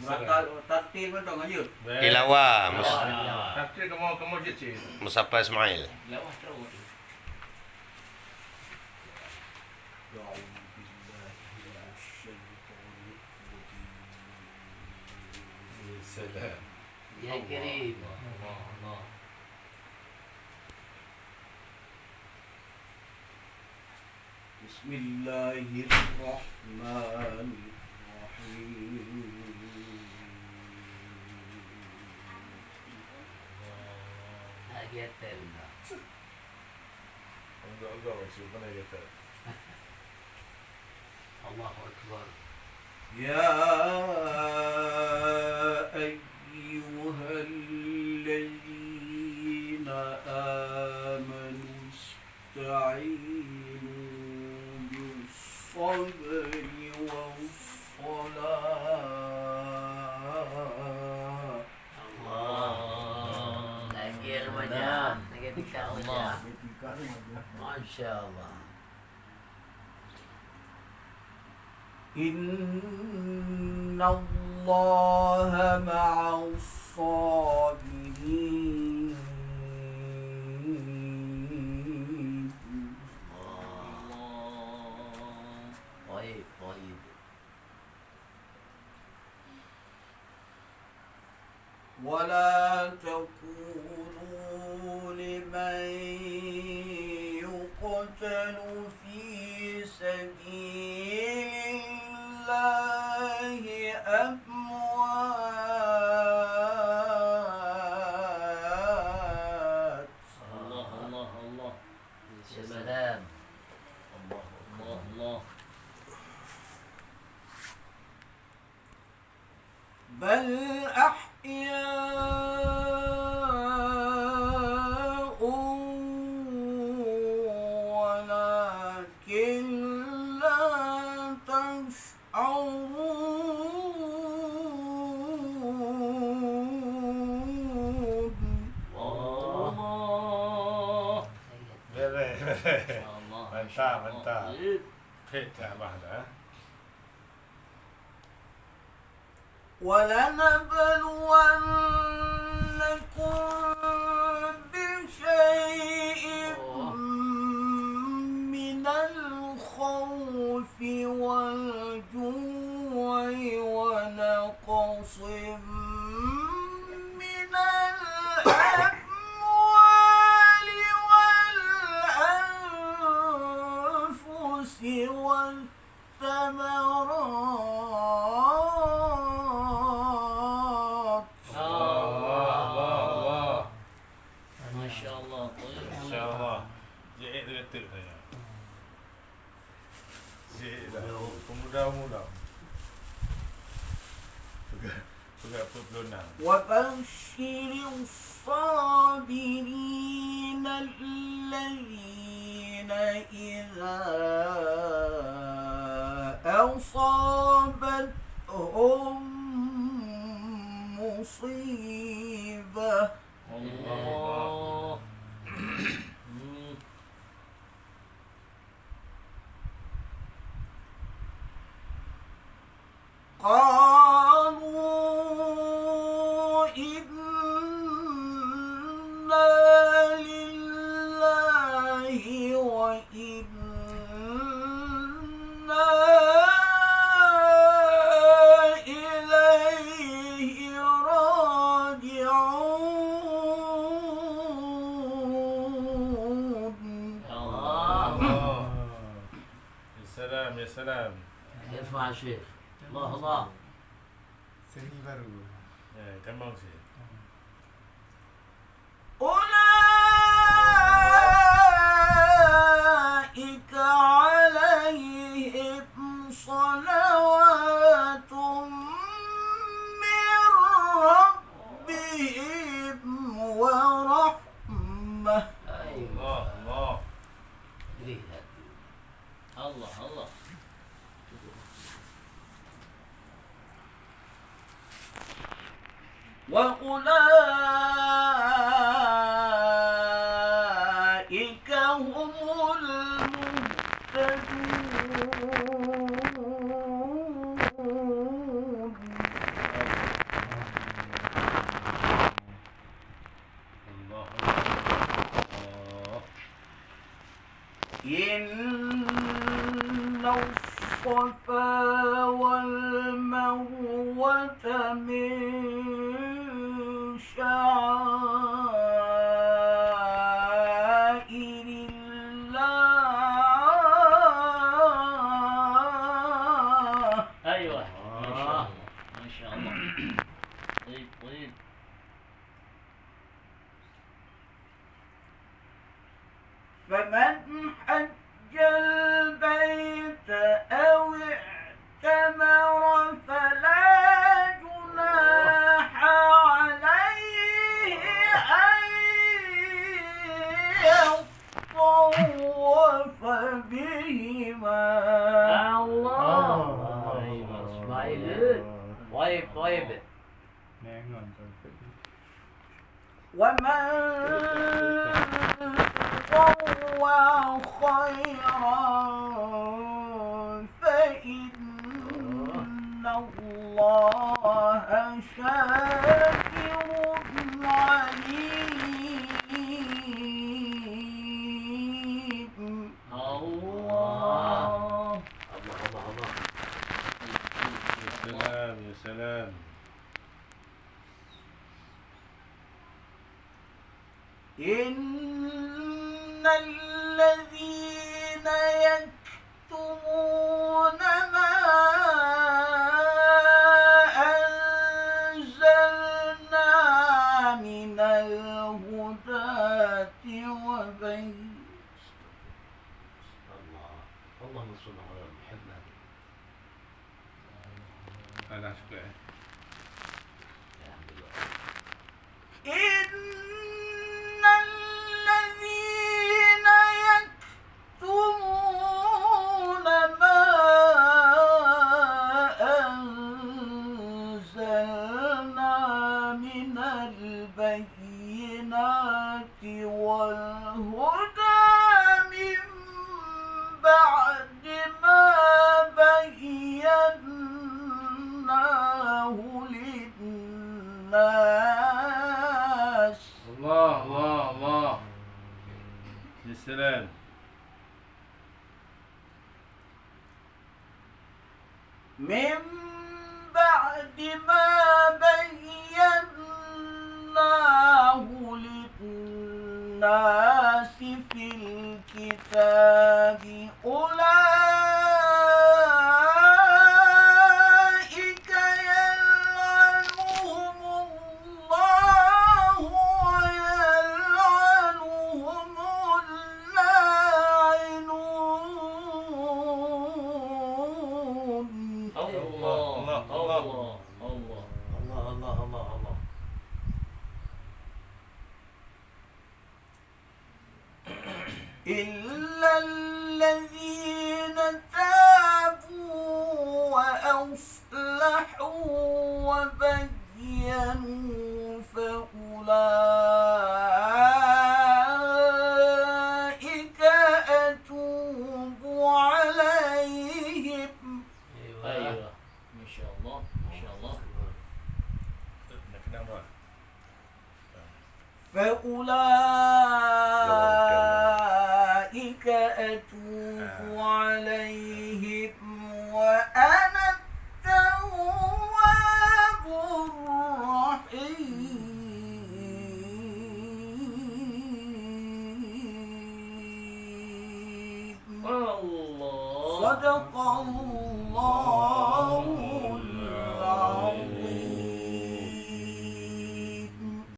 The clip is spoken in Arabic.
Tartil pun tak ngaya. Tilawah Tartil kamu je. Musaffar Ismail. Lawah terus. Salam. Ya Karim. Bismillahirrahmanirrahim. Agiatel. Enggak masih mana kata. Allahu Akbar. يا أيها الذين آمنوا استعينوا بالصبر والصلاة. Allah. Lagi remaja. Lagi tingkat remaja. Masya Allah. إن الله مع الصابرين. طيب طيب. ولا تقولوا لمن يقتل في سبيل الله أموات. الله الله الله. يا سلام. الله الله الله. بل أحياء ولكن لا تشعرون. الله. Mantap. Peta mana? ولنبلونكم بشيء من الخوف والجوع ونقص من الأموال والأنفس والثمرات. Allah. Masya Allah. InsyaAllah. Jahit dia kata saya. Jahit dah. Pemuda-pemuda. Pegang 46. وبشر الصابرين الذين إذا أصابتهم مصيبة Allah. قالوا إنا لله وإنا إليه راجعون. Allah. Ya salam. Irfan Syekh. Allah Allah. Seni baru. Kembang sih. أولئك عليهم صلوات من ربهم ورحمة. Ayuh. Allah. Lihat. Allah Allah. وأولئك هم المهتدون. الصفا والمروة من شعائر الله. أيوة ما شاء الله ما شاء الله. طيب طيب. فمن حج البيت أو اعتمر فلا جناح عليه أن يطوف بهما. Allah. Very good. Wipe, wipe it. แน่นอนจนเป็น ومن طوع خيرا فإن الله شاكر عليم. Allah. يا سلام يا سلام. إن الذين يكتمون ما أنزلنا من الهداة اللهم صل على محمد. أنا شكله. الحمد لله. إن الذين يكتمون ما أنزلنا من البينات والهدى من بعد ما بيناه للناس. الله الله الله. يا سلام. من بعد ما بيناه للناس في الكتاب أولئك يلعنهم الله ويلعنهم اللاعنون. الله الله، الله الله. الله الله الله الله الله. إلا الذين تابوا وأصلحوا وبينوا فأولئك أتوب عليهم. أيوة ما شاء الله ما شاء الله. Nak kena apa? فأولئك أتوب عليهم وأنا التواب الرحيم. الله. صدق الله